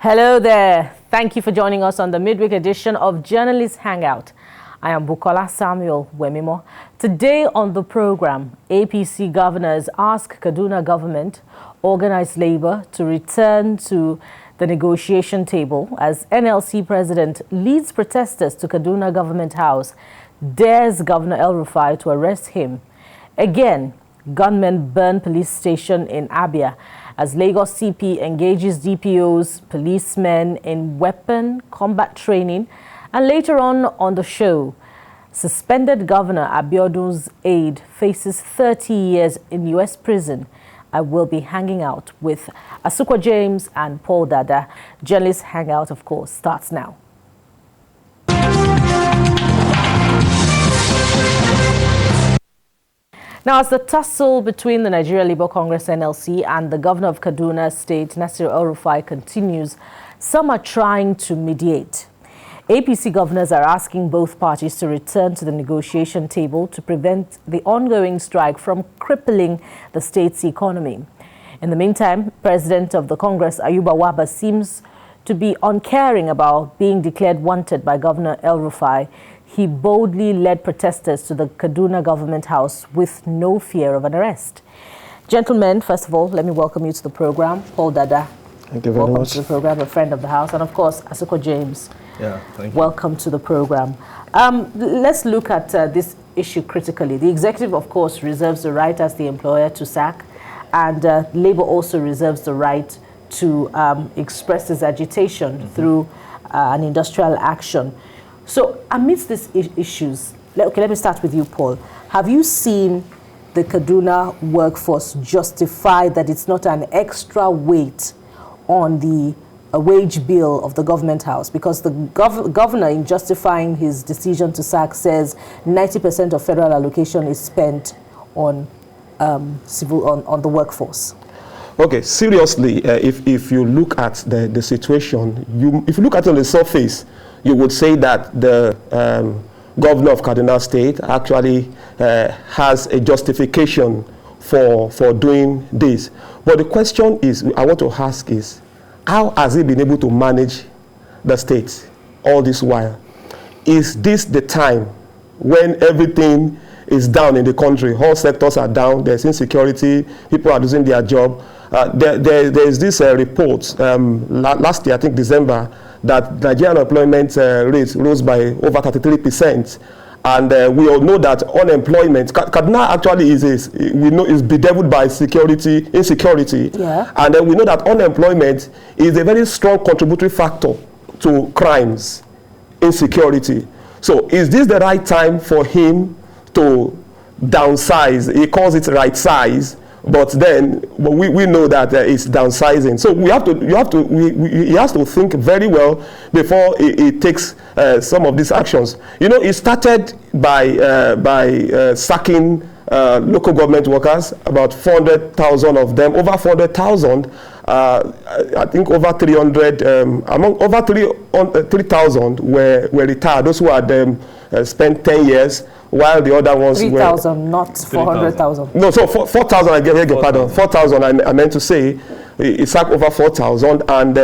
Hello there. Thank you for joining us on the midweek edition of Journalist Hangout. I am Bukola Samuel Wemimo. Today on the program, APC governors ask Kaduna government, organized labor to return to the negotiation table as NLC president leads protesters to Kaduna government house, dares Governor el-Rufai to arrest him. Again, gunmen burn police station in Abia as Lagos CP engages DPOs, policemen in weapon combat training. And later on the show, suspended Governor Abiodun's aide faces 30 years in U.S. prison. I will be hanging out with Asukwa James and Paul Dada. Journalist Hangout, of course, starts now. Now, as the tussle between the Nigeria Labour Congress NLC and the governor of Kaduna State, Nasir el-Rufai, continues, some are trying to mediate. APC governors are asking both parties to return to the negotiation table to prevent the ongoing strike from crippling the state's economy. In the meantime, President of the Congress, Ayuba Waba, seems to be uncaring about being declared wanted by Governor el-Rufai. He boldly led protesters to the Kaduna government house with no fear of an arrest. Gentlemen, first of all, let me welcome you to the program. Paul Dada. Thank you very much. Welcome to the program, a friend of the house. And of course, Asukwa James. Yeah, thank you. Welcome to the program. Let's look at this issue critically. The executive, of course, reserves the right as the employer to sack, and Labour also reserves the right to express its agitation through an industrial action. So amidst these issues, let me start with you, Paul. Have you seen the Kaduna workforce justify that it's not an extra weight on the wage bill of the government house? Because the governor, in justifying his decision to sack, says 90% of federal allocation is spent on on the workforce. Okay, seriously, if you look at the situation, if you look at it on the surface, you would say that the governor of Kaduna State actually has a justification for doing this. But the question is, I want to ask is, how has he been able to manage the state all this while? Is this the time when everything is down in the country? All sectors are down, there's insecurity, people are losing their job. There is this report last year, I think December, that Nigerian unemployment rate rose by over 33%. And we all know that unemployment, Kaduna actually is bedeviled by insecurity. Yeah. And then we know that unemployment is a very strong contributory factor to crimes, insecurity. So is this the right time for him to downsize? He calls it right size. But then we know that it's downsizing. So he has to think very well before he takes some of these actions. You know, it started by sacking local government workers, about 400,000 of them, over 400,000. I think over 300, over 3,000 were retired. Those who had spent 10 years. While the other ones 3,000, not 400,000. No, so 4,000, I beg your pardon. 4,000, I meant to say. It sacked over 4,000 and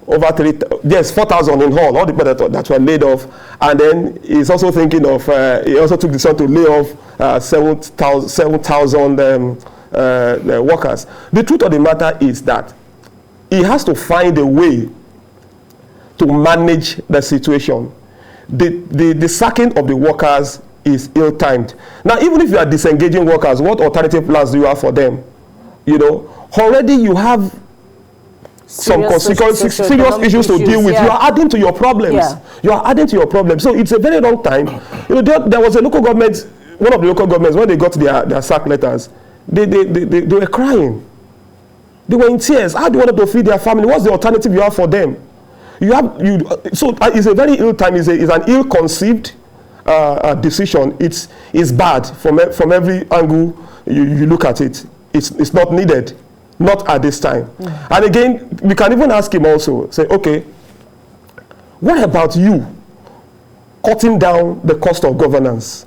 over 4,000 in all the people that were laid off. And then he's also thinking of, he also took the decision to lay off 7,000 workers. The truth of the matter is that he has to find a way to manage the situation. The sacking of the workers is ill-timed. Now, even if you are disengaging workers, what alternative plans do you have for them? You know, already you have some serious issues to deal with. Yeah. You are adding to your problems. Yeah. You are adding to your problems. So it's a very long time. You know, there was a local government, one of the local governments, when they got their sack letters, they were crying. They were in tears. How do you want them to feed their family? What's the alternative you have for them? So it's a very ill time. It's an ill-conceived decision. It's bad from every angle you look at it. It's not needed, not at this time. And again, we can even ask him also, say, okay, what about you cutting down the cost of governance?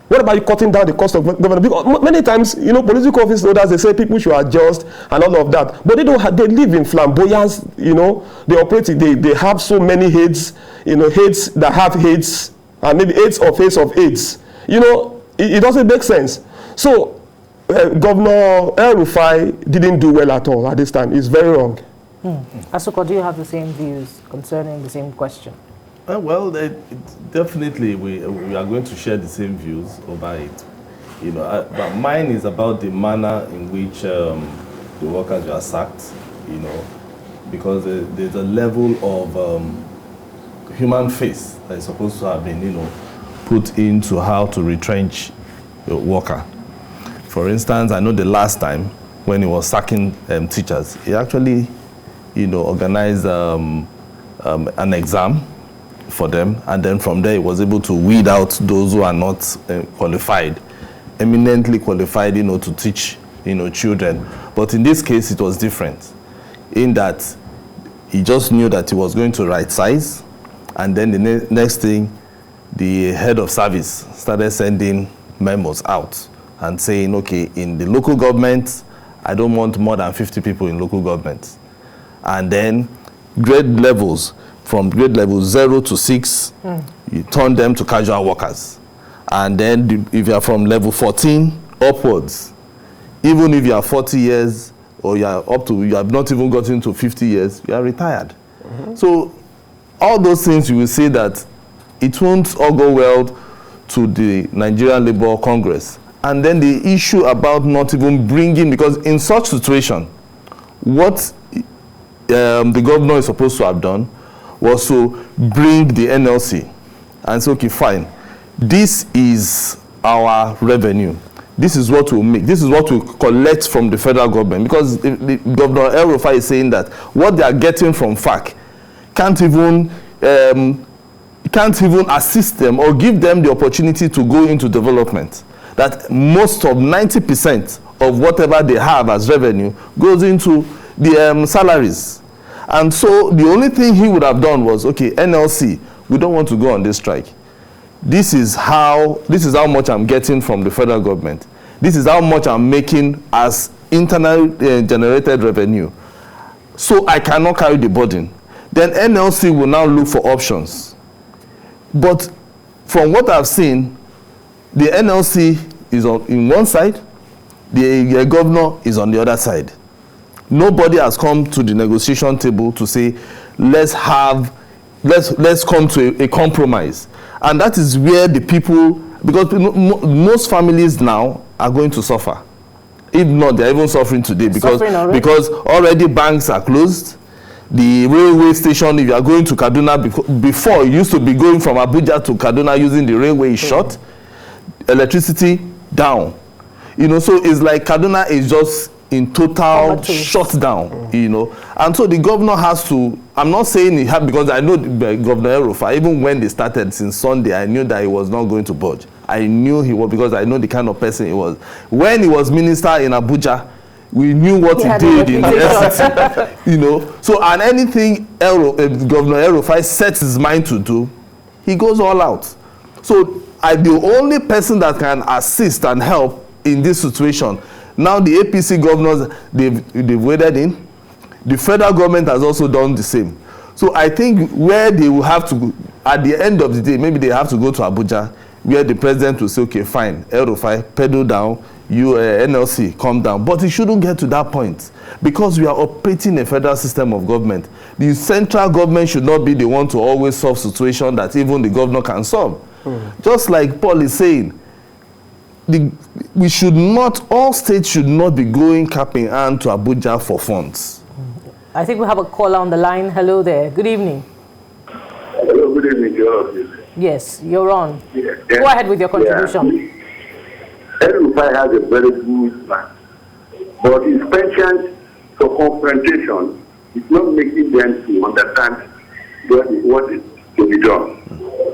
What about you cutting down the cost of government? Because many times, political office holders, they say people should adjust and all of that. But they don't have, they live in flamboyance, they operate, they have so many heads, heads that have heads, and maybe heads of heads of heads. It doesn't make sense. So, Governor el-Rufai didn't do well at all at this time. It's very wrong. Asuko, do you have the same views concerning the same question? Well, definitely we are going to share the same views over it. But mine is about the manner in which the workers were sacked, because there's a level of human face that is supposed to have been, put into how to retrench a worker. For instance, I know the last time when he was sacking teachers, he actually, organized an exam for them, and then from there he was able to weed out those who are not qualified, eminently qualified, to teach, children. But in this case, it was different, in that he just knew that he was going to right size, and then the next thing, the head of service started sending memos out and saying, okay, in the local government, I don't want more than 50 people in local government. And then grade levels, from grade level 0 to 6, you turn them to casual workers. And then if you are from level 14 upwards, even if you are 40 years or you have not even gotten to 50 years, you are retired. So all those things, you will see that it won't all go well to the Nigerian Labour Congress. And then the issue about not even bringing, because in such situation, what the governor is supposed to have done was to bring the NLC and say, okay, fine, this is our revenue. This is what we'll make. This is what we collect from the federal government. Because the Governor el-Rufai is saying that what they are getting from FAC can't even assist them or give them the opportunity to go into development. That most of 90% of whatever they have as revenue goes into the salaries. And so the only thing he would have done was, okay, NLC, we don't want to go on this strike. This is how much I'm getting from the federal government. This is how much I'm making as internal generated revenue. So I cannot carry the burden. Then NLC will now look for options. But from what I've seen, the NLC is in one side, the governor is on the other side. Nobody has come to the negotiation table to say, let's come to a compromise. And that is where the people, because most families now are going to suffer. If not, they're even suffering today because already banks are closed. The railway station, if you are going to Kaduna, before you used to be going from Abuja to Kaduna using the railway is shut, electricity down. So it's like Kaduna is just in total shutdown, And so the governor has to, I'm not saying he had, because I know Governor el-Rufai, even when they started since Sunday, I knew that he was not going to budge. I knew he was, because I know the kind of person he was. When he was minister in Abuja, we knew what he did in the FCT, So, and anything Governor el-Rufai sets his mind to do, he goes all out. So, the only person that can assist and help in this situation, now the APC governors, they've waded in. The federal government has also done the same. So I think where they will have to go, at the end of the day, maybe they have to go to Abuja, where the president will say, okay, fine, el-Rufai, pedal down, you NLC, calm down. But it shouldn't get to that point, because we are operating a federal system of government. The central government should not be the one to always solve situations that even the governor can solve. Just like Paul is saying, all states should not be going cap in hand to Abuja for funds. I think we have a caller on the line. Hello there. Good evening. Hello, good evening, Joe. Yes, you're on. Yeah. Go ahead with your contribution. Yeah. el-Rufai has a very good plan, but his penchant for confrontation is not making them to understand what is to be done.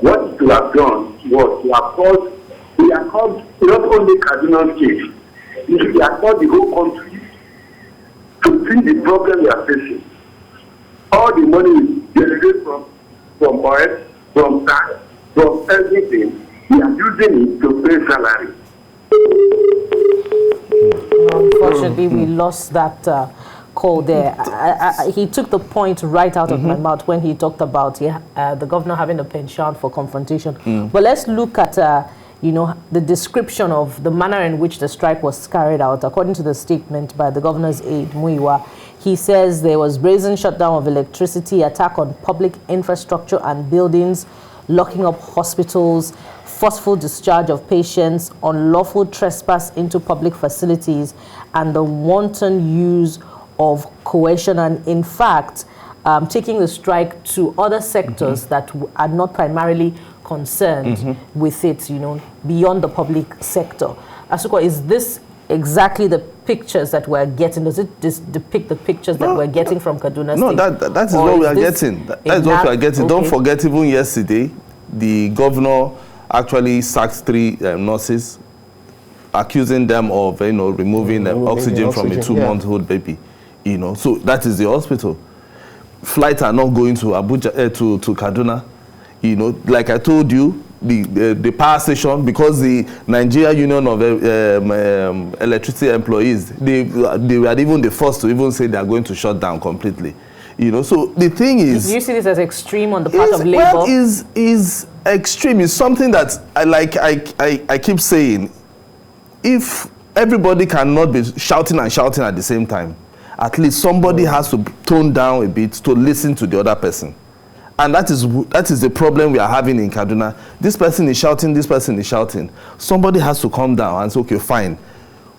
What to have done was to have called, we are called not only Kaduna State, we are called the whole country to see the problem we are facing. All the money is generated from oil, from tax, from everything, They are using it to pay salary. Unfortunately, we lost that call there. He took the point right out of my mouth when he talked about the governor having a penchant for confrontation. But let's look at the description of the manner in which the strike was carried out. According to the statement by the governor's aide, Muiwa, he says there was brazen shutdown of electricity, attack on public infrastructure and buildings, locking up hospitals, forceful discharge of patients, unlawful trespass into public facilities, and the wanton use of coercion, and in fact, taking the strike to other sectors that are not primarily concerned with it, beyond the public sector. Asukwa, is this exactly the pictures that we're getting? Does it depict the pictures that we're getting from Kaduna State? No, that is what we are getting. That is what we are getting. Okay. Don't forget, even yesterday, the governor actually sacked 3 nurses, accusing them of removing oxygen from a 2-month-old baby. So that is the hospital. Flights are not going to Abuja to Kaduna. Like I told you, the power station, because the Nigeria Union of Electricity Employees, they were even the first to even say they are going to shut down completely. So the thing is, do you see this as extreme on the part of Labour? Well, is extreme. Is something that I keep saying. If everybody cannot be shouting and shouting at the same time, at least somebody has to tone down a bit to listen to the other person. And that is the problem we are having in Kaduna. This person is shouting, this person is shouting. Somebody has to calm down and say, okay, fine.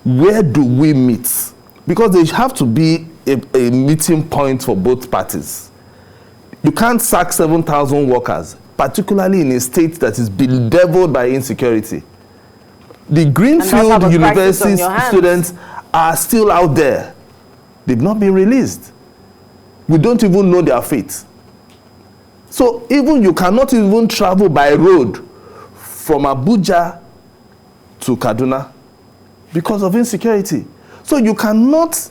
Where do we meet? Because there have to be a meeting point for both parties. You can't sack 7,000 workers, particularly in a state that is bedeviled by insecurity. The Greenfield University students are still out there. They've not been released. We don't even know their fate. So even you cannot even travel by road from Abuja to Kaduna because of insecurity. So you cannot,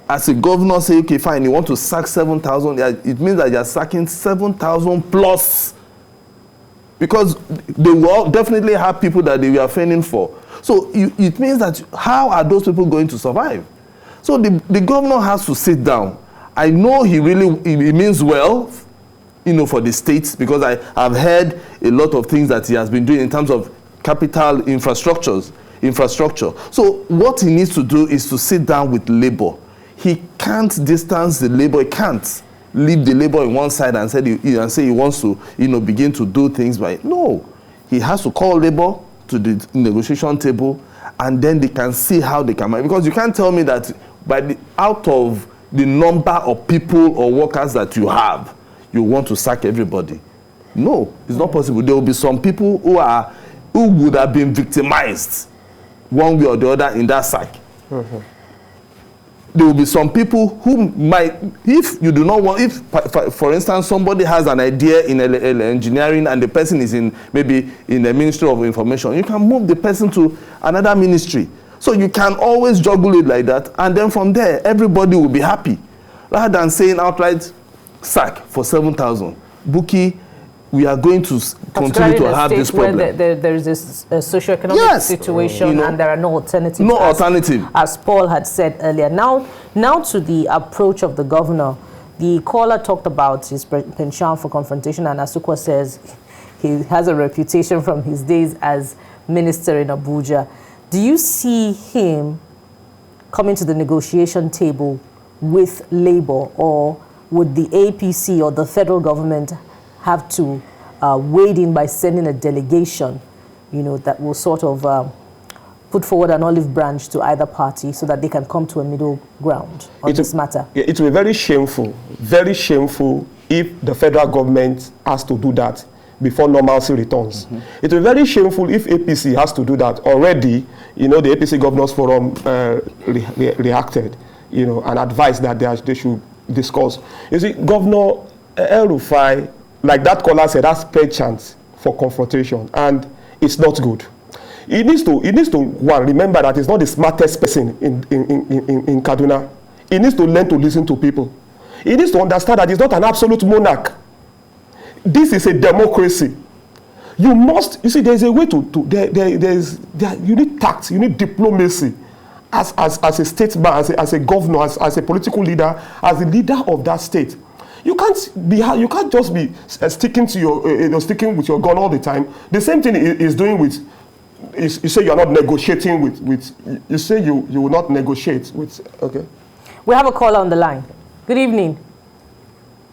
as a governor, say, okay, fine, you want to sack 7,000. It means that you're sacking 7,000 plus. Because they will definitely have people that they were fending for. So it means that how are those people going to survive? So the governor has to sit down. I know he means well, for the states, because I've heard a lot of things that he has been doing in terms of capital infrastructure. So what he needs to do is to sit down with Labour. He can't distance the Labour. He can't leave the Labour on one side and say he wants to, begin to do things by. No, he has to call Labour to the negotiation table, and then they can see how they can. Because you can't tell me that out of the number of people or workers that you have, you want to sack everybody. No, it's not possible. There will be some people who would have been victimized one way or the other in that sack. There will be some people who might, if you do not want, if, for instance, somebody has an idea in engineering and the person is maybe in the Ministry of Information, you can move the person to another ministry. So you can always juggle it like that, and then from there, everybody will be happy. Rather than saying outright, sack for 7,000. Buki, we are going to continue to have this problem. Where there is this socioeconomic situation and there are no alternatives. No alternative. As Paul had said earlier. Now to the approach of the governor. The caller talked about his penchant for confrontation, and Asukwa says he has a reputation from his days as minister in Abuja. Do you see him coming to the negotiation table with Labour, or would the APC or the federal government have to wade in by sending a delegation, that will sort of put forward an olive branch to either party so that they can come to a middle ground on this matter? It will be very shameful if the federal government has to do that before normalcy returns. It will be very shameful if APC has to do that. Already, the APC Governors Forum reacted, and advised that they should discuss. You see, Governor el-Rufai, like that caller said, has penchant for confrontation, and it's not good. He needs to remember that he's not the smartest person in Kaduna. He needs to learn to listen to people. He needs to understand that he's not an absolute monarch. This is a democracy. You must, you see, there's a way you need tact, you need diplomacy as a statesman, as a governor, as a political leader, as a leader of that state. You can't just be sticking to your, sticking with your gun all the time. The same thing is doing with, you say you're not negotiating with you say you will not negotiate with, okay. We have a caller on the line. Good evening.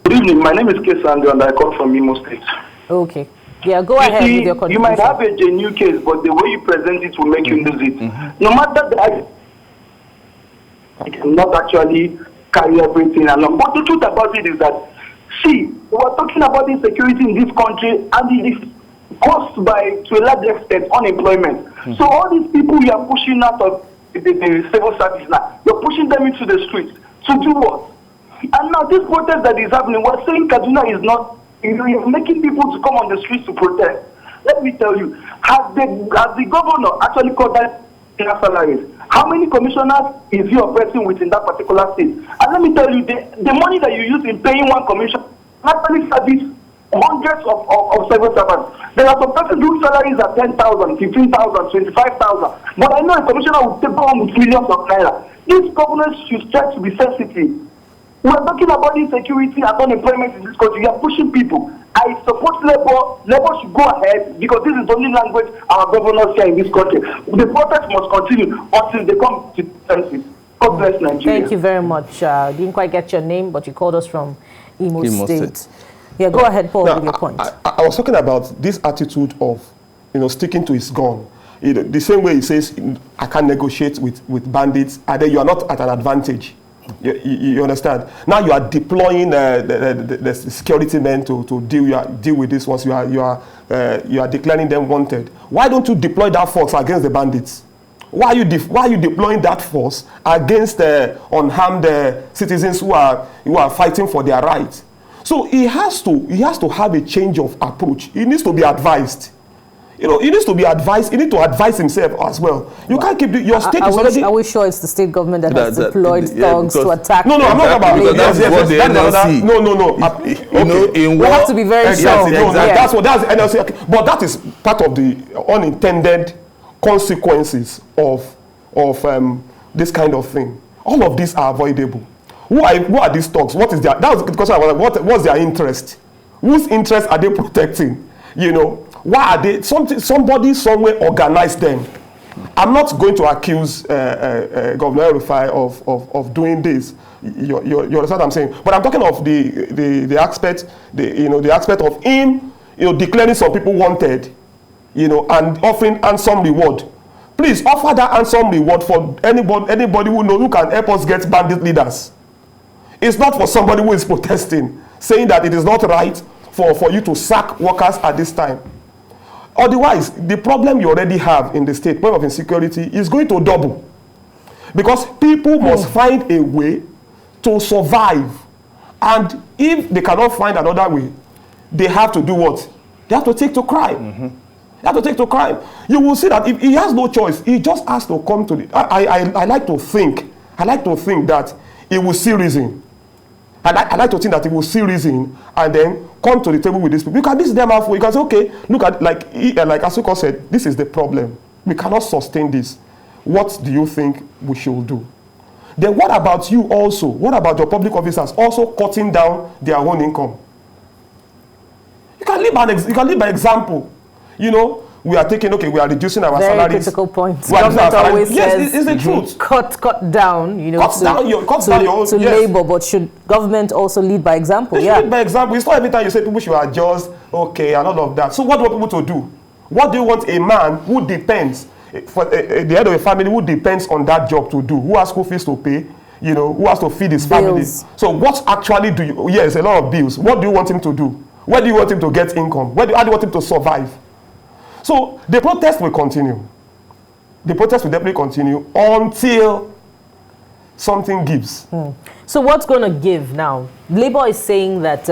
Good evening. My name is Kesandro and I come from Imo State. Okay. Yeah, go ahead with your contribution. You might have a genuine case, but the way you present it will make you lose it. No matter that, I cannot actually carry everything along. But the truth about it is that, see, we're talking about insecurity in this country, and it is caused by, to a large extent, unemployment. So all these people you are pushing out of the civil service now, you're pushing them into the streets to do what? And now this protest that is happening, we're saying Kaduna is not, you're making people to come on the streets to protest. Let me tell you, has the governor actually cut that their salaries? How many commissioners is he operating with in that particular state? And let me tell you, the money that you use in paying one commission actually service hundreds of civil servants. There are some persons whose salaries are 10,000, 15,000, 25,000. But I know a commissioner will take home with millions of naira. These governors should try to be sensitive. We are talking about insecurity and unemployment in this country. We are pushing people. I support labor. Labor should go ahead because this is the only language our governors share in this country. The protest must continue until they come to senses. God bless Nigeria. Thank you very much. Didn't quite get your name, but you called us from Imo State. Yeah, go ahead, Paul, with your point. I was talking about this attitude of, sticking to his gun. The same way he says, I can't negotiate with bandits, and then you are not at an advantage. You understand? Now you are deploying the security men to deal with this once you are declaring them wanted. Why don't you deploy that force against the bandits? Why are you deploying that force against unarmed citizens who are fighting for their rights? So he has to have a change of approach. He needs to be advised. He needs to be advised. He needs to advise himself as well. You can't keep your state is already. Are we sure it's the state government that has deployed thugs to attack? No, I'm not about it. No. We have to be very sure. That's NLC. Okay. But that is part of the unintended consequences of this kind of thing. All of these are avoidable. Who are these thugs? What is that was the question. What's their interest? Whose interest are they protecting? Why are they? Somebody somewhere organized them. I'm not going to accuse Governor el-Rufai of doing this. You understand what I'm saying? But I'm talking of the aspect, the aspect of him, declaring some people wanted, and offering handsome reward. Please offer that handsome reward for anybody who can help us get bandit leaders. It's not for somebody who is protesting, saying that it is not right for you to sack workers at this time. Otherwise, the problem you already have in the state, problem of insecurity, is going to double. Because people must find a way to survive. And if they cannot find another way, they have to do what? They have to take to crime. They have to take to crime. You will see that if he has no choice, he just has to come to the... I like to think that he will see reason. I like to think that he will see reason and then come to the table with these people. You can list them out. You can say, okay, look at, like Asuko said, this is the problem. We cannot sustain this. What do you think we should do? Then what about you also? What about your public officers also cutting down their own income? You can leave by example. We are we are reducing our salaries. Very critical point. Government always says, yes, it's the truth. Cut down, to labor, but should government also lead by example? They should lead by example. It's not every time you say people should adjust, and all of that. So what do you want people to do? What do you want a man who depends, for the head of a family who depends on that job to do? Who has school fees to pay? Who has to feed his family? So what actually do you, yes, a lot of bills. What do you want him to do? Where do you want him to get income? How do you want him to survive? So the protest will continue. The protest will definitely continue until something gives. So what's going to give now? Labour is saying that,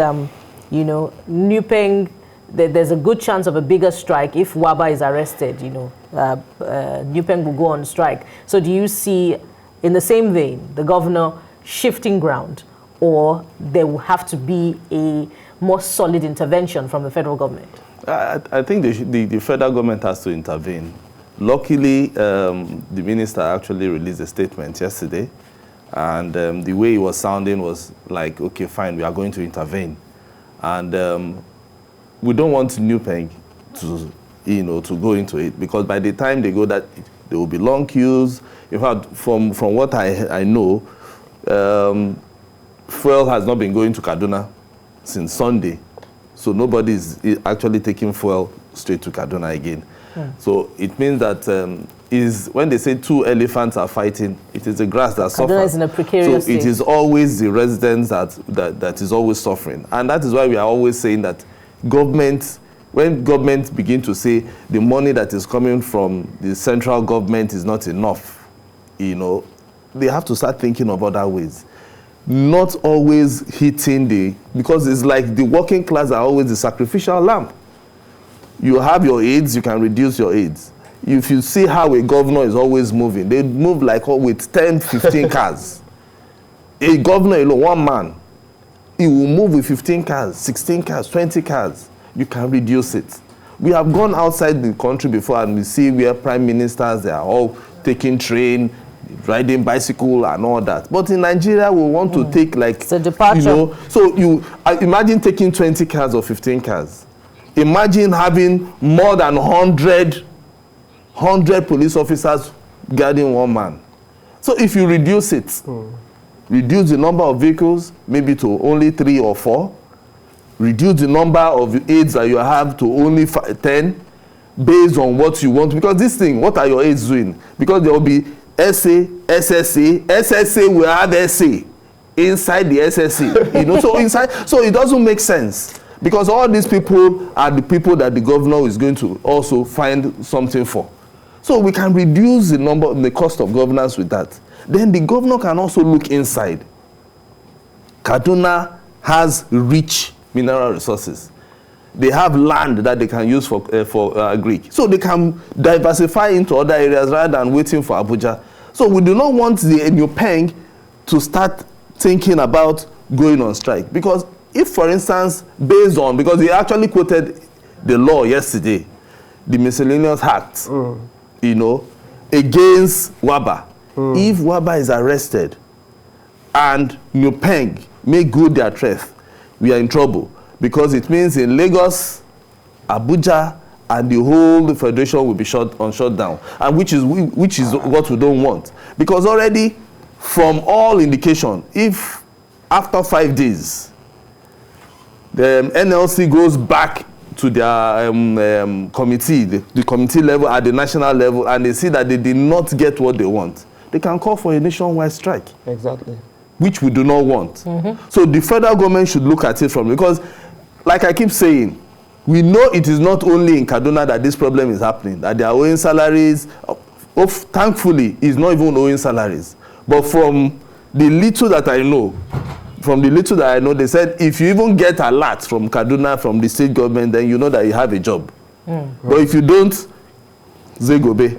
Nupeng, there's a good chance of a bigger strike if Waba is arrested. Nupeng will go on strike. So do you see, in the same vein, the governor shifting ground, or there will have to be a more solid intervention from the federal government? I think the federal government has to intervene. Luckily, the minister actually released a statement yesterday, and the way he was sounding was like, okay, fine, we are going to intervene. And we don't want New Peng to, to go into it, because by the time they go, there will be long queues. In fact, from what I know, fuel has not been going to Kaduna since Sunday. So nobody is actually taking fuel straight to Kaduna again. So it means that when they say two elephants are fighting, it is the grass that suffers. Kaduna is in a precarious state. It is always the residents that is always suffering. And that is why we are always saying that when government begin to say the money that is coming from the central government is not enough, they have to start thinking of other ways. Not always hitting because it's like the working class are always the sacrificial lamb. You have your aids, you can reduce your aids. If you see how a governor is always moving, they move like with 10, 15 cars. A governor alone, one man, he will move with 15 cars, 16 cars, 20 cars. You can reduce it. We have gone outside the country before and we see where prime ministers, they are all taking train, riding bicycle and all that. But in Nigeria, we want to take like, it's a departure. So imagine taking 20 cars or 15 cars. Imagine having more than 100 police officers guarding one man. So if you reduce it, reduce the number of vehicles, maybe to only 3 or 4, reduce the number of aids that you have to only 10, based on what you want. Because this thing, what are your aids doing? Because there will be SA, SSA. SSA will have SA inside the SSA. So it doesn't make sense. Because all these people are the people that the governor is going to also find something for. So we can reduce the cost of governance with that. Then the governor can also look inside. Kaduna has rich mineral resources. They have land that they can use for Greek. So they can diversify into other areas rather than waiting for Abuja. So we do not want the New Peng to start thinking about going on strike. Because if, for instance, because he actually quoted the law yesterday, the Miscellaneous Act, against Waba. If Waba is arrested and New Peng make good their threat, we are in trouble. Because it means in Lagos, Abuja, and the whole federation will be shut down, and which is what we don't want. Because already, from all indication, if after 5 days, the NLC goes back to their committee, the committee level at the national level, and they see that they did not get what they want, they can call for a nationwide strike. Exactly. Which we do not want. So the federal government should look at it because, like I keep saying, we know it is not only in Kaduna that this problem is happening, that they are owing salaries. Thankfully, it's not even owing salaries. But from the little that I know, they said if you even get a lot from Kaduna, from the state government, then you know that you have a job. But if you don't, Zegobe.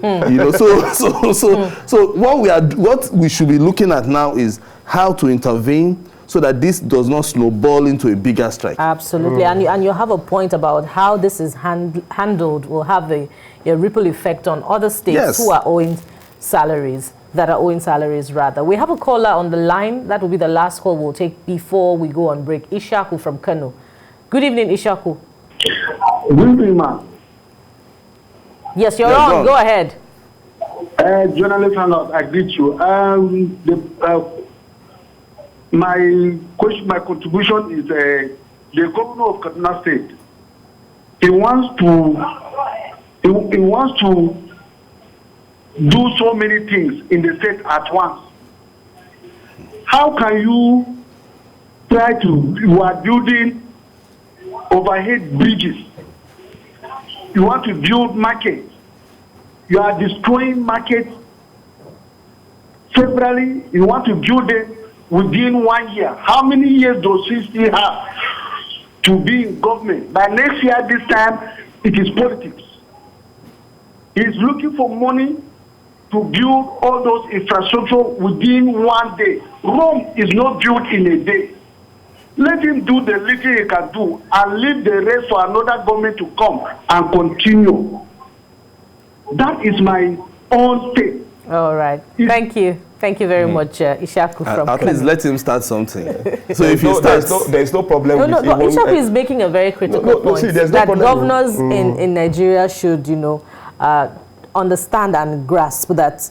So what we should be looking at now is how to intervene so that this does not snowball into a bigger strike. Absolutely. And you have a point about how this is handled will have a ripple effect on other states who are owing salaries. We have a caller on the line. That will be the last call we'll take before we go on break. Ishaku from Kano. Good evening, Ishaku. Good evening, ma'am. Yes, you're on. Go ahead. Journalist Hangout, I greet you. My contribution is the governor of Kaduna State. He wants to do so many things in the state at once. How can you you are building overhead bridges? You want to build markets. You are destroying markets severally. You want to build them within 1 year. How many years does he still have to be in government? By next year, this time, it is politics. He's looking for money to build all those infrastructure within 1 day. Rome is not built in a day. Let him do the little he can do and leave the rest for another government to come and continue. That is my own take. All right. Thank you. Thank you very much, Ishaku from At least let him start something. So if he starts... There's no problem with but Ishaku is making a very critical point. See, that governors in Nigeria should, understand and grasp that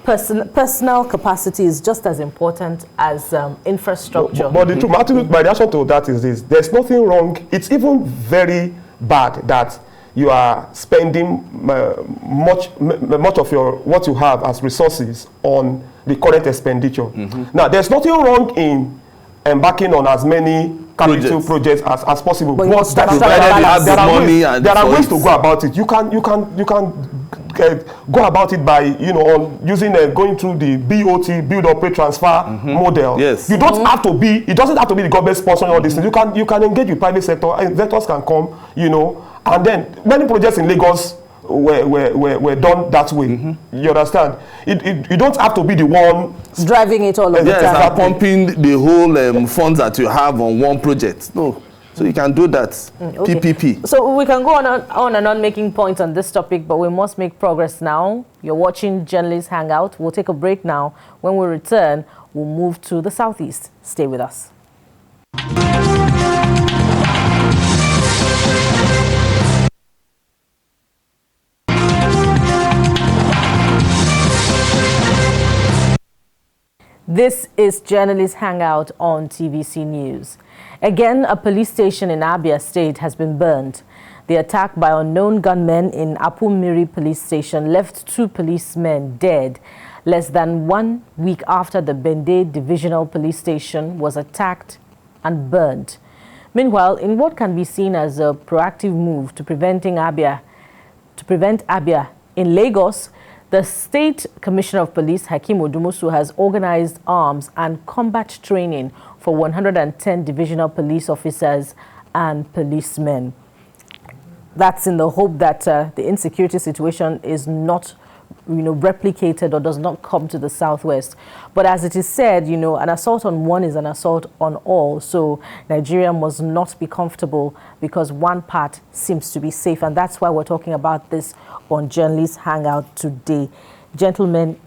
personal capacity is just as important as infrastructure. But the truth, my reaction to that is this. There's nothing wrong. It's even very bad that you are spending much of what you have as resources on the current expenditure. Now, there's nothing wrong in embarking on as many capital projects as possible. But there are ways to go about it. You can go about it by using going through the BOT, build, operate, transfer model. Yes. You don't have to be. It doesn't have to be the government sponsoring all these things. You can engage with private sector. Investors can come. And then many projects in Lagos were done that way. You understand? You don't have to be the one driving it all over the time. Start pumping the whole funds that you have on one project. No. So you can do that. PPP. So we can go on and on making points on this topic, but we must make progress now. You're watching Journalists Hangout. We'll take a break now. When we return, we'll move to the southeast. Stay with us. This is Journalists Hangout on TVC News. Again, a police station in Abia State has been burned. The attack by unknown gunmen in Apumiri police station left 2 policemen dead less than 1 week after the Bende Divisional Police Station was attacked and burned. Meanwhile, in what can be seen as a proactive move to prevent Abia in Lagos, the State Commissioner of Police, Hakeem Odumusu, has organized arms and combat training for 110 divisional police officers and policemen. That's in the hope that the insecurity situation is not replicated or does not come to the southwest. But as it is said, an assault on one is an assault on all. So Nigeria must not be comfortable because one part seems to be safe. And that's why we're talking about this on Journalists Hangout today. Gentlemen,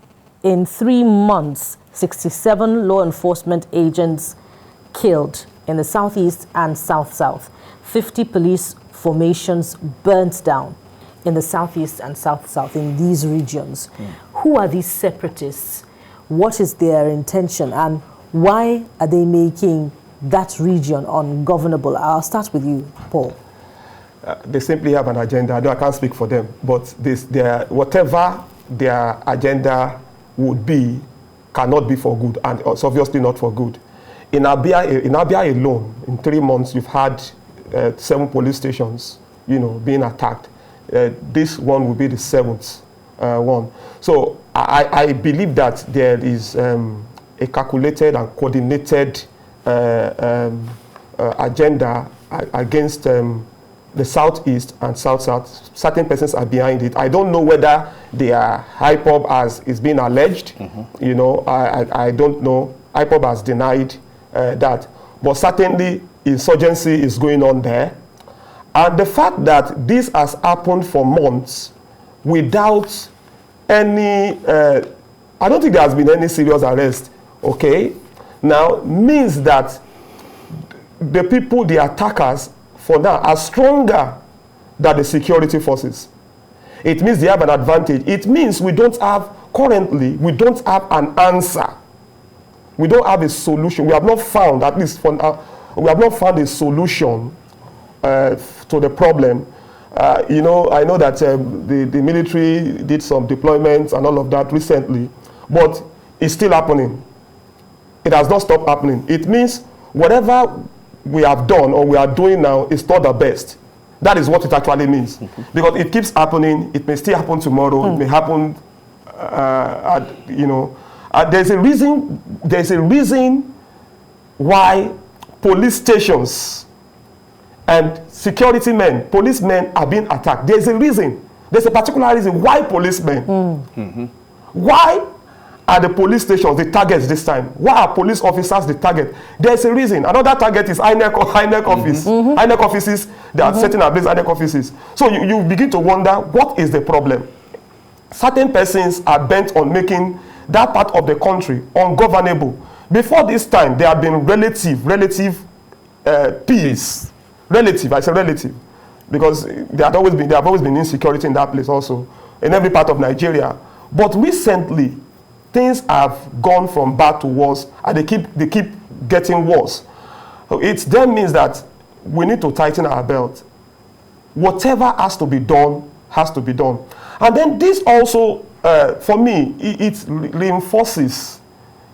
in 3 months, 67 law enforcement agents killed in the southeast and south-south. 50 police formations burnt down in the southeast and south-south in these regions. Who are these separatists? What is their intention? And why are they making that region ungovernable? I'll start with you, Paul. They simply have an agenda. I can't speak for them, but whatever their agenda would be cannot be for good, and it's obviously not for good. In Abia alone, in 3 months, you've had 7 police stations, being attacked. This one will be the 7th one. So I believe that there is a calculated and coordinated agenda against the southeast and south-south. Certain persons are behind it. I don't know whether they are IPOB as is being alleged. I don't know. IPOB has denied that. But certainly insurgency is going on there. And the fact that this has happened for months without any, I don't think there has been any serious arrest, okay? Now, means that the people, the attackers, for now, are stronger than the security forces. It means they have an advantage. It means currently, we don't have an answer. We don't have a solution. We have not found, at least for now, we have not found a solution to the problem. I know that the military did some deployments and all of that recently, but it's still happening. It has not stopped happening. It means whatever we have done or we are doing now is not the best. That is what it actually means. Because it keeps happening. It may still happen tomorrow. It may happen, there's a reason why police stations and security men, policemen are being attacked. There's a reason. There's a particular reason why policemen. Why are the police stations the targets this time? Why are police officers the target? There's a reason. Another target is INEC office. INEC offices, they are setting ablaze INEC offices. So you begin to wonder, what is the problem? Certain persons are bent on making that part of the country ungovernable. Before this time, there have been relative peace. Relative, I say relative, because there have always been insecurity in that place also, in every part of Nigeria. But recently, things have gone from bad to worse, and they keep getting worse. So it then means that we need to tighten our belt. Whatever has to be done has to be done. And then this also, for me, it reinforces,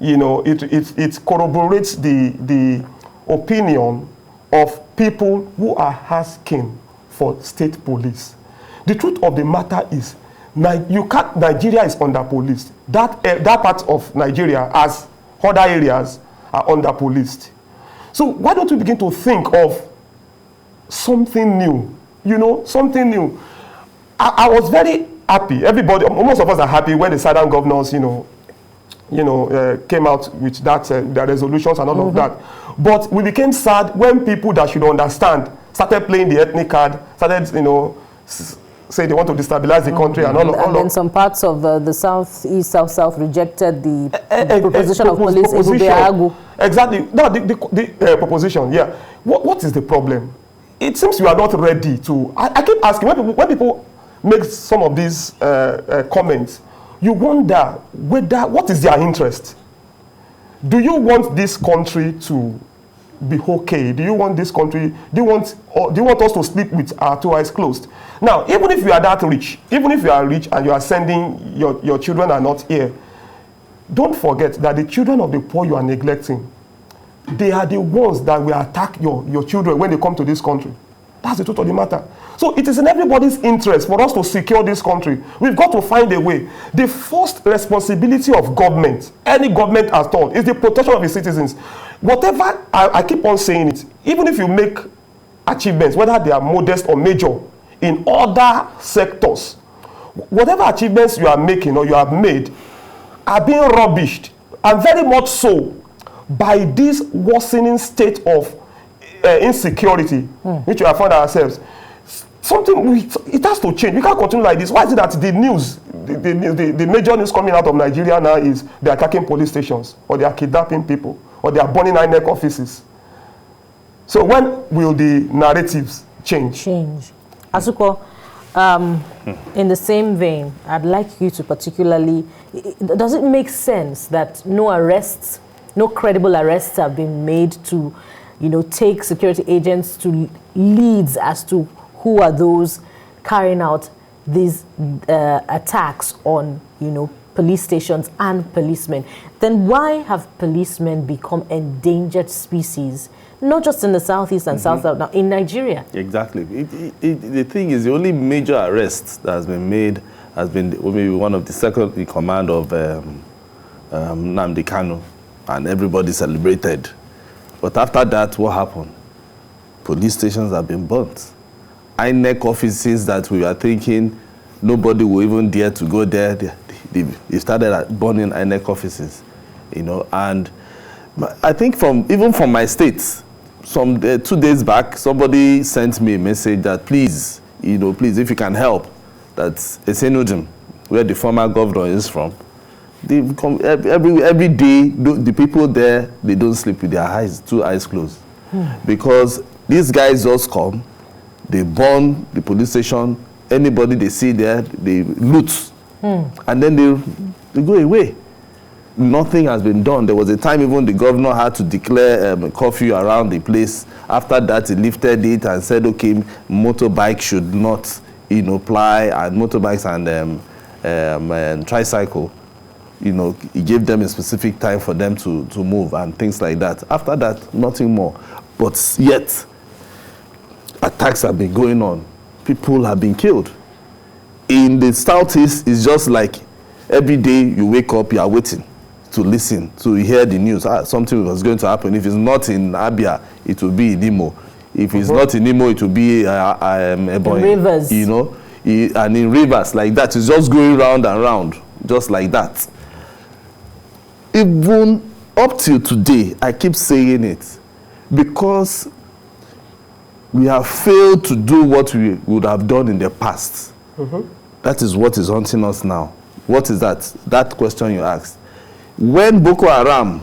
it corroborates the opinion of people who are asking for state police. The truth of the matter is, Nigeria is under-policed. That part of Nigeria, as other areas, are under-policed. So why don't we begin to think of something new? Something new. I was very happy. Everybody, most of us are happy when the Southern governors, came out with their resolutions and all of that. But we became sad when people that should understand started playing the ethnic card, started, say they want to destabilize the country and all of that. And then some parts of the southeast, south rejected the proposition of police. Exactly. No, the proposition, yeah. What is the problem? It seems you are not ready to. I keep asking, when people make some of these comments, you wonder what is their interest? Do you want this country to be okay? Do you want this country, do you want us to sleep with our two eyes closed? Now, even if you are that rich, even if you are rich and you are sending your children are not here, don't forget that the children of the poor you are neglecting, they are the ones that will attack your children when they come to this country. That's the truth of the matter. So it is in everybody's interest for us to secure this country. We've got to find a way. The first responsibility of government, any government at all, is the protection of its citizens. Whatever, I keep on saying it, even if you make achievements, whether they are modest or major, in other sectors, whatever achievements you are making or you have made are being rubbished, and very much so by this worsening state of insecurity which we have found ourselves. It has to change. We can't continue like this. Why is it that the news, the major news coming out of Nigeria now is they are attacking police stations, or they are kidnapping people, or they are burning INEC offices? So when will the narratives change? Asuko, in the same vein, I'd like you to particularly, does it make sense that no credible arrests have been made to, take security agents to leads as to who are those carrying out these attacks on, police stations and policemen? Then why have policemen become endangered species, not just in the southeast and south, now in Nigeria? Exactly. The thing is, the only major arrest that has been made has been maybe one of the second in command of Nnamdi Kanu, and everybody celebrated. But after that, what happened? Police stations have been burnt. INEC offices that we were thinking nobody will even dare to go there, they started burning INEC offices, And I think even from my state, some 2 days back, somebody sent me a message that please, if you can help, that Esenujim, where the former governor is from, they come every day. The people there, they don't sleep with their two eyes closed, because these guys just come, they burn the police station. Anybody they see there, they loot, and then they go away. Nothing has been done. There was a time even the governor had to declare curfew around the place. After that, he lifted it and said, okay, motorbike should not, ply, and motorbikes and tricycle. He gave them a specific time for them to move and things like that. After that, nothing more. But yet, attacks have been going on. People have been killed. In the southeast, it's just like every day you wake up, you are waiting to listen, to hear the news. Something was going to happen. If it's not in Abia, it will be in Imo. If it's not in Imo, it will be Ebonyi. Rivers. And in rivers like that, it's just going round and round, just like that. even up till today, I keep saying it, because we have failed to do what we would have done in the past. That is what is haunting us now. What is that? That question you asked. When Boko Haram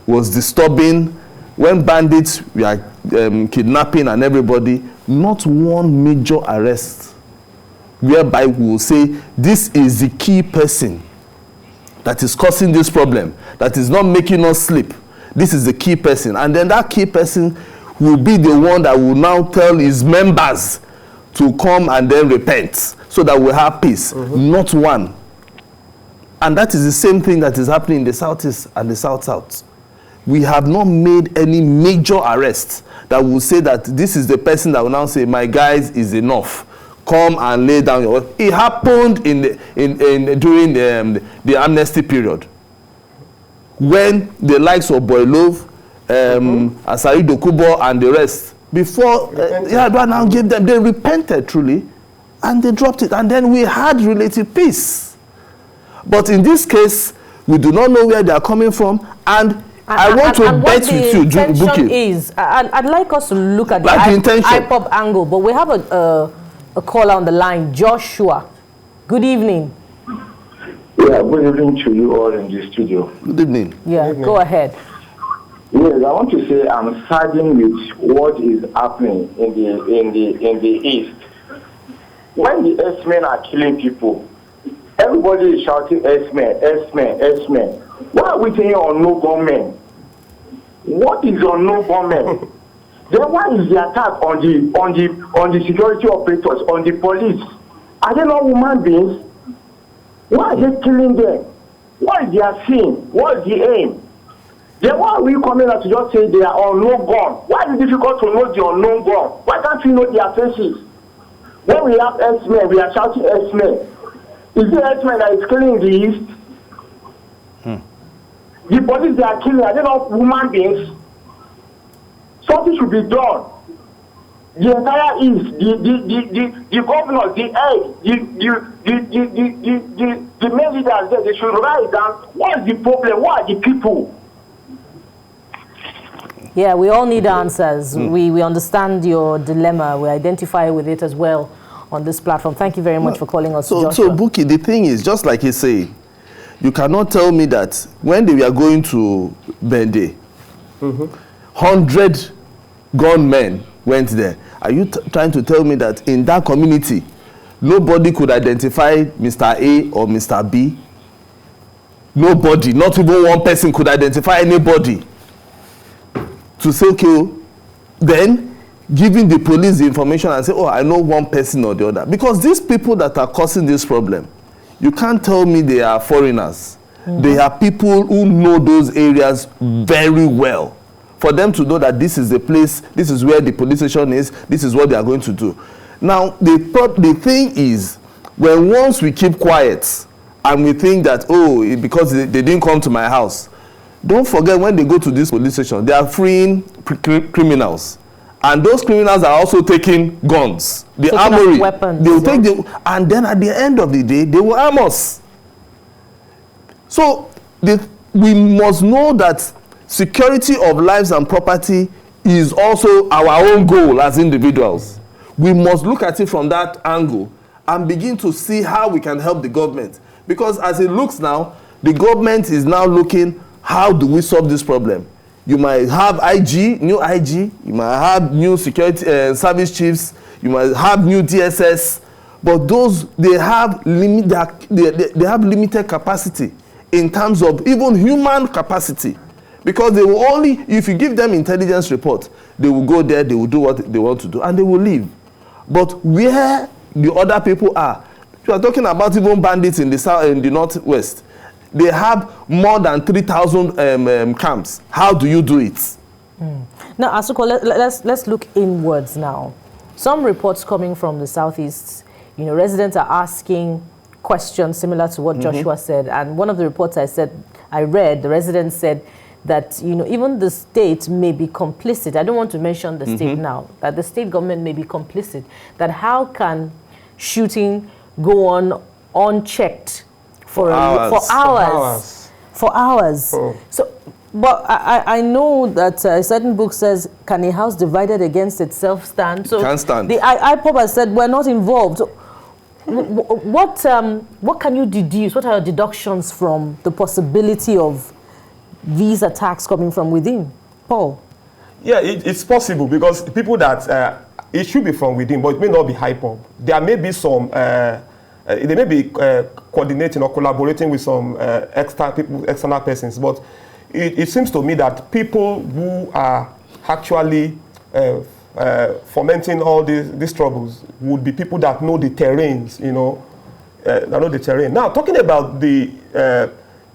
was disturbing, when bandits were kidnapping and everybody, not one major arrest whereby we will say this is the key person that is causing this problem, that is not making us sleep. This is the key person. And then that key person will be the one that will now tell his members to come and then repent so that we'll have peace. Not one. And that is the same thing that is happening in the Southeast and the South-South. We have not made any major arrests that will say that this is the person that will now say, my guys, is enough. Come and lay down your... It happened during the amnesty period, when the likes of Boylov, Asari Dokubo and the rest, before now gave them, they repented truly, and they dropped it, and then we had relative peace. But in this case, we do not know where they are coming from, and I want to bet with you, Buki. I'd like us to look at the IPOB angle, but we have a caller on the line, Joshua. Good evening. Yeah, good evening to you all in the studio. Good evening. Yeah, Good evening. Go ahead. Yes, I want to say I'm saddened with what is happening in the East. When the S-men are killing people, everybody is shouting S-men, S-men, S-men. Why are we saying unknown gunmen? What is unknown gunmen? Then why is the attack on the security operators, on the police? Are they not human beings? Why are they killing them? What is their sin? What is the aim? Then why are we coming out to just say they are unknown gun? Why is it difficult to know the unknown gun? Why can't we know their faces? When we have S-men, we are shouting S-men. Is the S-men that is killing the East? The police they are killing, are they not human beings? Something should be done. The entire East, the governors, the main leaders there, they should write down what is the problem, what are the people? Yeah, we all need answers. We understand your dilemma. We identify with it as well on this platform. Thank you very much for calling us, Joshua. So, Buki, the thing is, just like he's saying, you cannot tell me that when they were going to Bende, 100 gunmen went there. Are you trying to tell me that in that community, nobody could identify Mr. A or Mr. B? Nobody, not even one person could identify anybody. To say, okay, then giving the police the information and say, oh, I know one person or the other. Because these people that are causing this problem, you can't tell me they are foreigners. They are people who know those areas very well. For them to know that this is the place, this is where the police station is, this is what they are going to do. Now, the thing is, when once we keep quiet and we think that, oh, because they didn't come to my house, don't forget when they go to this police station, they are freeing criminals. And those criminals are also taking guns, the armory. Weapons, they will take and then at the end of the day, they will arm us. So we must know that security of lives and property is also our own goal as individuals. We must look at it from that angle and begin to see how we can help the government. Because as it looks now, the government is now looking, how do we solve this problem? You might have new IG, you might have new security service chiefs, you might have new DSS, but those, they have limited capacity in terms of even human capacity. Because they will only, if you give them intelligence report, they will go there, they will do what they want to do, and they will leave. But where the other people are, you are talking about even bandits in the south, in the northwest. They have more than 3,000 camps. How do you do it? Now, Asuko, let's look inwards now. Some reports coming from the southeast, residents are asking questions similar to what Joshua said. And one of the reports I read, the residents said that, even the state may be complicit. I don't want to mention the state now, that the state government may be complicit. That how can shooting go on unchecked for hours For hours. So, but I know that a certain book says, can a house divided against itself stand? So can't stand. The IPOB has said, we're not involved. What can you deduce? What are your deductions from the possibility of these attacks coming from within? Paul? Yeah, it's possible because people that, it should be from within, but it may not be IPOB. There may be some, they may be coordinating or collaborating with some external persons, but it seems to me that people who are actually fomenting all these troubles would be people that know the terrains, that know the terrain. Now, talking about the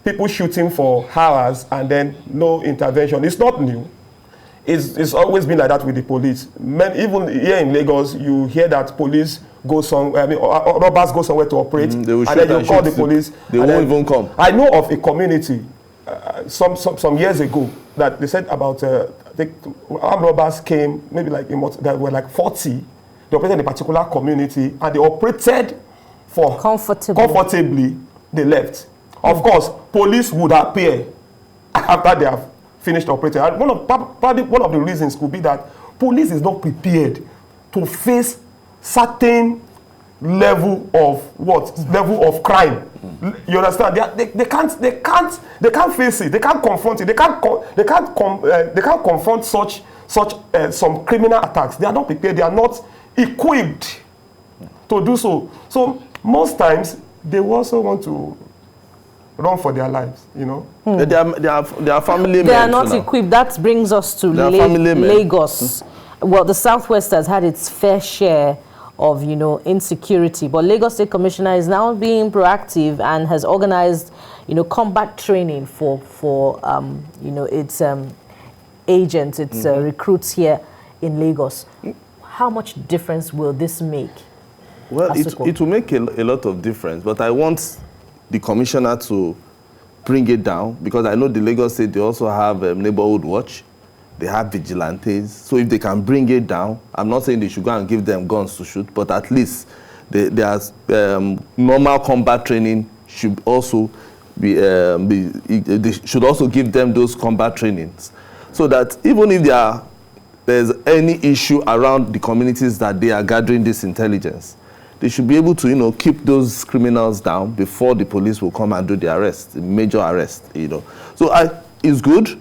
people shooting for hours and then no intervention, it's not new. It's always been like that with the police. Even here in Lagos, you hear that police go robbers go somewhere to operate, and then you call the police. They won't even come. I know of a community some years ago that they said about armed robbers came, maybe there were like 40. They operated in a particular community and they operated for comfortably. They left. Of course, police would appear after they have finished operating. And probably one of the reasons could be that police is not prepared to face certain level of crime. You understand? They can't face it. They can't confront it. They can't confront such some criminal attacks. They are not prepared. They are not equipped to do so. So most times they also want to run for their lives. They are family men. They are not equipped. That brings us to Lagos. Well, the Southwest has had its fair share of, insecurity. But Lagos State Commissioner is now being proactive and has organized, combat training for its agents, its recruits here in Lagos. How much difference will this make? Well, it will make a lot of difference, but I want the commissioner to bring it down, because I know the Lagos State, they also have neighborhood watch. They have vigilantes. So if they can bring it down, I'm not saying they should go and give them guns to shoot, but at least there's normal combat training should also they should also give them those combat trainings, so that even if there's any issue around the communities that they are gathering this intelligence, they should be able to, keep those criminals down before the police will come and do the arrest, the major arrest, So it's good.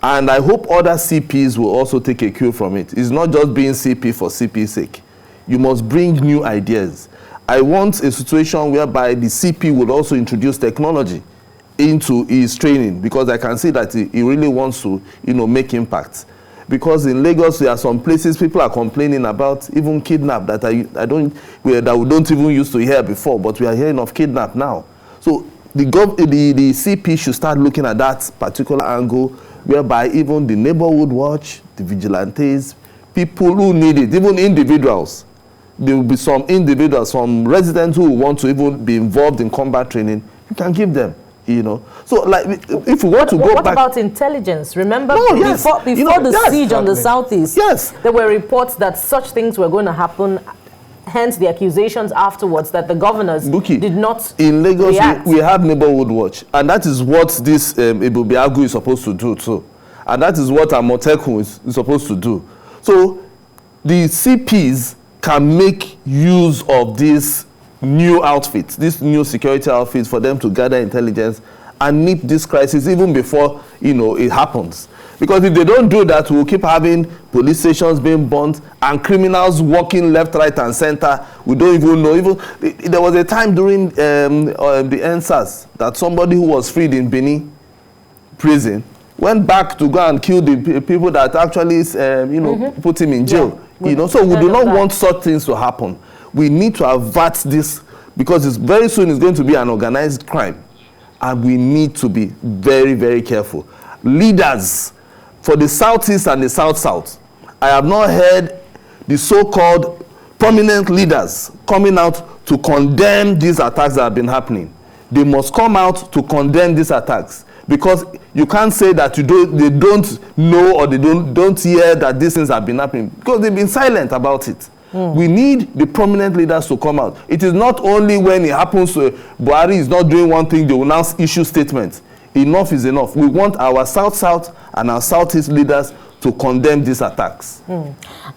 And I hope other CPs will also take a cue from it. It's not just being CP for CP's sake. You must bring new ideas. I want a situation whereby the CP will also introduce technology into his training, because I can see that he really wants to, make impact. Because in Lagos, there are some places people are complaining about, even kidnap, that we don't even used to hear before, but we are hearing of kidnap now. So the CP should start looking at that particular angle, whereby even the neighborhood watch, the vigilantes, people who need it, even individuals, there will be some individuals, some residents who want to even be involved in combat training, you can give them, So, if we want to go back... What about intelligence? Remember, before the siege on the Southeast, there were reports that such things were going to happen, hence the accusations afterwards that the governors did not in Lagos, react. We have neighborhood watch, and that is what this Ibubiagu is supposed to do too. And that is what Amotekun is supposed to do. So the CPs can make use of these new outfits, these new security outfits, for them to gather intelligence and nip this crisis even before it happens. Because if they don't do that, we'll keep having police stations being burnt and criminals walking left, right, and center. We don't even know. There was a time during the NSAS that somebody who was freed in Benin prison went back to go and kill the people that actually, put him in jail. So we do not want such things to happen. We need to avert this, because very soon it's going to be an organized crime, and we need to be very, very careful. Leaders for the Southeast and the South-South, I have not heard the so-called prominent leaders coming out to condemn these attacks that have been happening. They must come out to condemn these attacks, because you can't say that they don't know or they don't hear that these things have been happening, because they've been silent about it. We need the prominent leaders to come out. It is not only when it happens to Buhari is not doing one thing, they will now issue statements. enough is enough. We want our South-South and our Southeast leaders to condemn these attacks.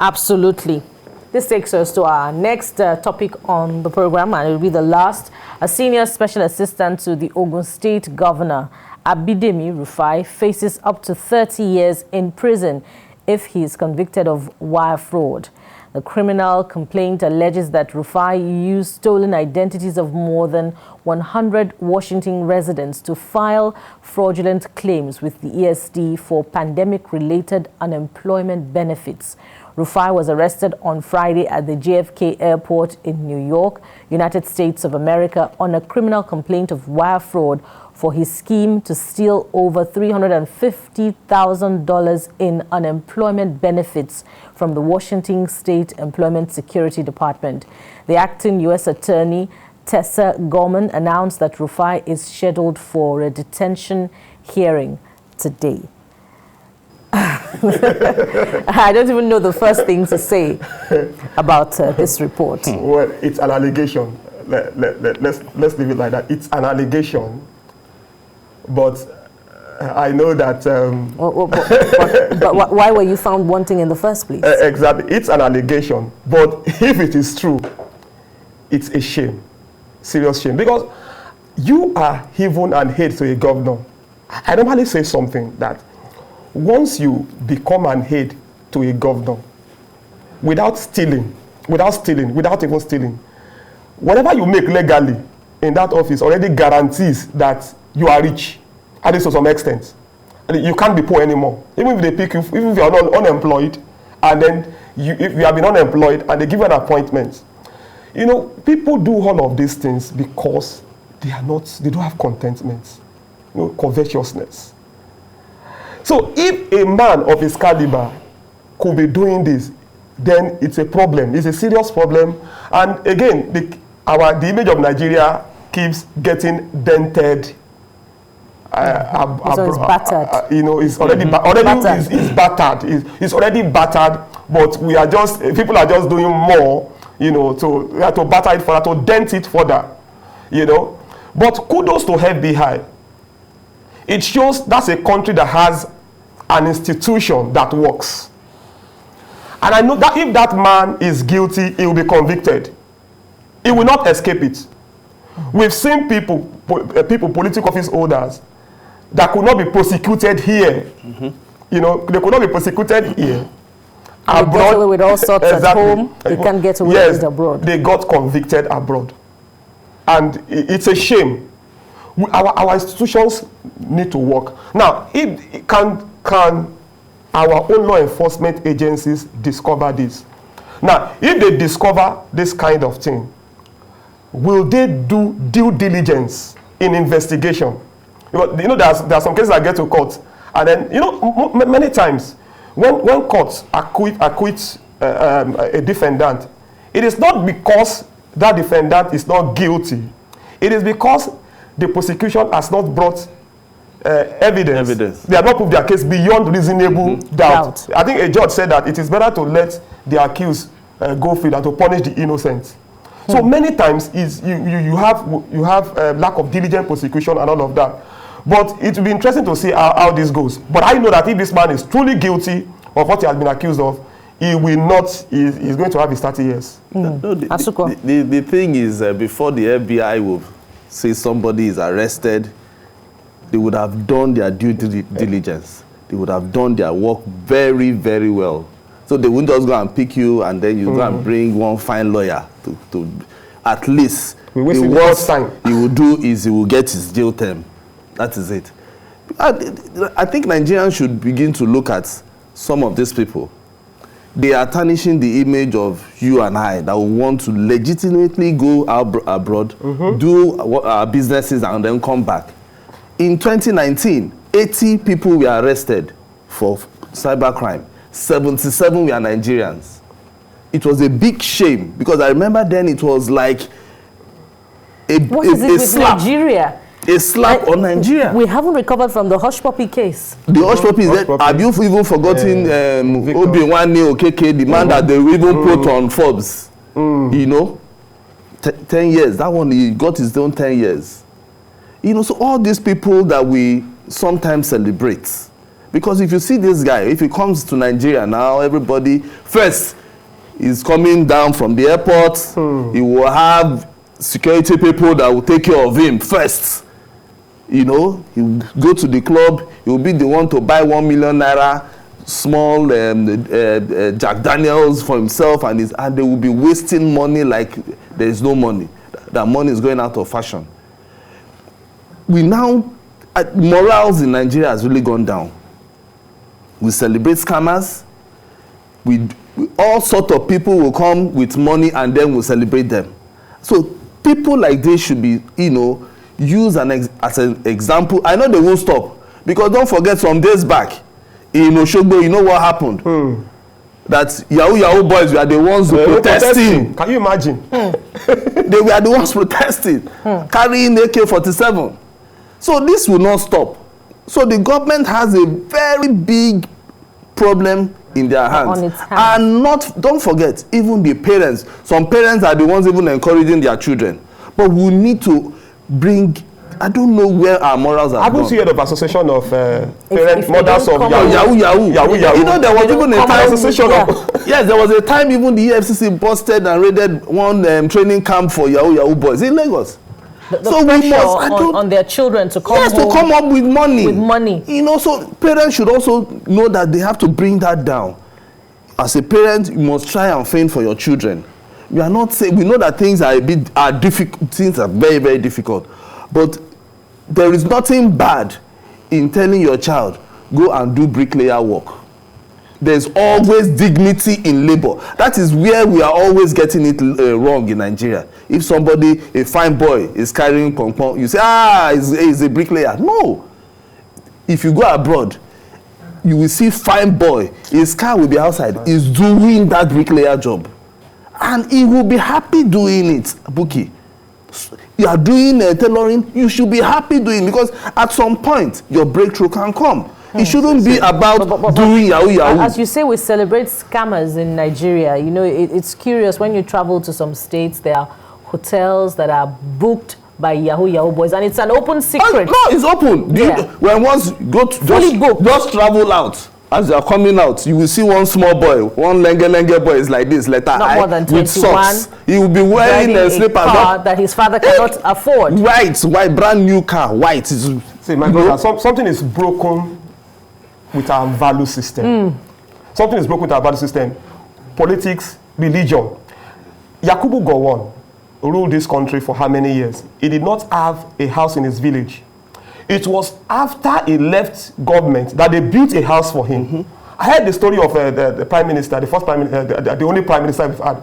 Absolutely. This takes us to our next topic on the program, and it will be the last. A senior special assistant to the Ogun State Governor, el-Rufai, faces up to 30 years in prison if he is convicted of wire fraud. The criminal complaint alleges that Rufai used stolen identities of more than 100 Washington residents to file fraudulent claims with the ESD for pandemic-related unemployment benefits. Rufai was arrested on Friday at the JFK airport in New York, United States of America, on a criminal complaint of wire fraud for his scheme to steal over $350,000 in unemployment benefits from the Washington State Employment Security Department. The acting U.S. Attorney, Tessa Gorman, announced that Rufai is scheduled for a detention hearing today. I don't even know the first thing to say about this report. Well, it's an allegation. Let's leave it like that. It's an allegation, but I know that... but why were you found wanting in the first place? Exactly. It's an allegation, but if it is true, it's a shame. Serious shame. Because you are heaven and head to a governor. I normally say something that once you become an aide to a governor, without even stealing, whatever you make legally in that office already guarantees that you are rich, at least to some extent. You can't be poor anymore. Even if they pick you, even if you are unemployed, and then if you have been unemployed and they give you an appointment. You know, people do all of these things because they don't have contentment, covetousness. So if a man of his caliber could be doing this, then it's a problem. It's a serious problem. And again, the image of Nigeria keeps getting dented. So it's battered. It's already battered. It's already battered. But people are just doing more, to batter it further, to dent it further, But kudos to FBI. It shows that's a country that has an institution that works. And I know that if that man is guilty, he will be convicted. He will not escape it. We've seen people, political office holders, that could not be prosecuted here. They could not be prosecuted here. Abroad, they get away with all sorts at home. They can't get away with it abroad. They got convicted abroad. And it's a shame. Our institutions need to work. Now, can our own law enforcement agencies discover this? Now, if they discover this kind of thing, will they do due diligence in investigation? Because, there are some cases that get to court, and then, many times, when courts acquit a defendant, it is not because that defendant is not guilty. It is because the prosecution has not brought evidence. They have not proved their case beyond reasonable doubt. I think a judge said that it is better to let the accused go free than to punish the innocent. So many times you have lack of diligent prosecution and all of that. But it will be interesting to see how this goes. But I know that if this man is truly guilty of what he has been accused of, he will not. He's going to have his 30 years. The thing is, before the FBI will say somebody is arrested, they would have done their due diligence. They would have done their work very, very well. So they wouldn't just go and pick you and then you go and bring one fine lawyer to at least the worst he will do is he will get his jail term. That is it. I think Nigerians should begin to look at some of these people. They are tarnishing the image of you and I that will want to legitimately go abroad, do our businesses and then come back. In 2019, 80 people were arrested for cybercrime. 77 were Nigerians. It was a big shame because I remember then it was like a slap. Nigeria? A slap on Nigeria. We haven't recovered from the hush puppy case. The hush puppy is that. Have you even forgotten Obi-Wan Okeke, the man that they even put on Forbes? 10 years. That one, he got his own 10 years. You know, so all these people that we sometimes celebrate, because if you see this guy, if he comes to Nigeria now, everybody first is coming down from the airport. He will have security people that will take care of him first. You know, he will go to the club. He will be the one to buy 1 million naira small Jack Daniels for himself, and they will be wasting money like there is no money. That money is going out of fashion. We now, morals in Nigeria has really gone down. We celebrate scammers. All sorts of people will come with money and then we'll celebrate them. So people like this should be, you know, used as an example. I know they won't stop, because don't forget some days back in Oshogbo, you know what happened? That Yahoo boys were the ones protesting. Can you imagine? They were the ones protesting, carrying AK-47. So this will not stop. So the government has a very big problem in their hands. On its hands. And don't forget, even the parents. Some parents are the ones even encouraging their children. But we need to bring, I don't know where our morals are. Haven't you heard of association of mothers of Yahoo? You know, there was even a time association of yes, there was a time even the EFCC busted and raided one training camp for Yahoo boys in Lagos. So we must on their children to come to come up with money. With money. You know, so parents should also know that they have to bring that down. As a parent, you must try and fend for your children. We are not saying, we know that things are difficult, things are very, very difficult. But there is nothing bad in telling your child, go and do bricklayer work. There's always dignity in labor. That is where we are always getting it wrong in Nigeria. If somebody, a fine boy, is carrying pong-pong, you say, he's a bricklayer. No. If you go abroad, you will see fine boy, his car will be outside, he's doing that bricklayer job. And he will be happy doing it, Buki. You are doing tailoring, you should be happy doing it, because at some point, your breakthrough can come. It shouldn't be about doing Yahoo. As you say, we celebrate scammers in Nigeria. You know, it's curious when you travel to some states, there are hotels that are booked by Yahoo boys, and it's an open secret. No, it's open. When once go to just travel out, as you are coming out, you will see one small boy, one lenge boy is like this, letter not I, more than 21, with socks. He will be wearing a slipper that his father cannot afford. White, brand new car, white. See, my brother, something is broken with our value system. Something is broken with our value system. Politics, religion. Yakubu Gowon ruled this country for how many years? He did not have a house in his village. It was after he left government that they built a house for him. I heard the story of the prime minister, the first prime minister, the only prime minister we've had,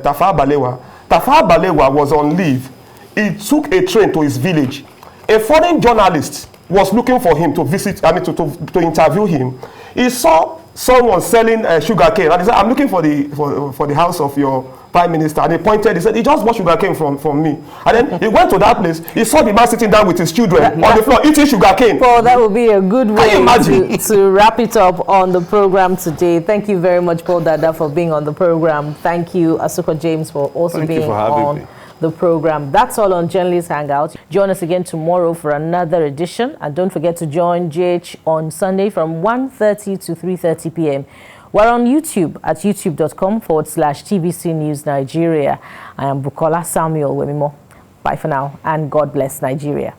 Tafawa Balewa. Tafawa Balewa was on leave. He took a train to his village. A foreign journalist was looking for him to visit, to interview him. He saw someone selling sugar cane, and he said, "I'm looking for the house of your prime minister." And he pointed. He said, "He just bought sugar cane from me." And then he went to that place. He saw the man sitting down with his children on the floor eating sugar cane. Well, that would be a good way to wrap it up on the program today. Thank you very much, Paul Dada, for being on the program. Thank you, Asuka James, for also being on the program. That's all on Journalist Hangout. Join us again tomorrow for another edition, and don't forget to join GH on Sunday from 1:30 to 3:30 p.m. We're on YouTube at youtube.com/TBC News Nigeria. I am Bukola Samuel Wemimo. Bye for now, and God bless Nigeria.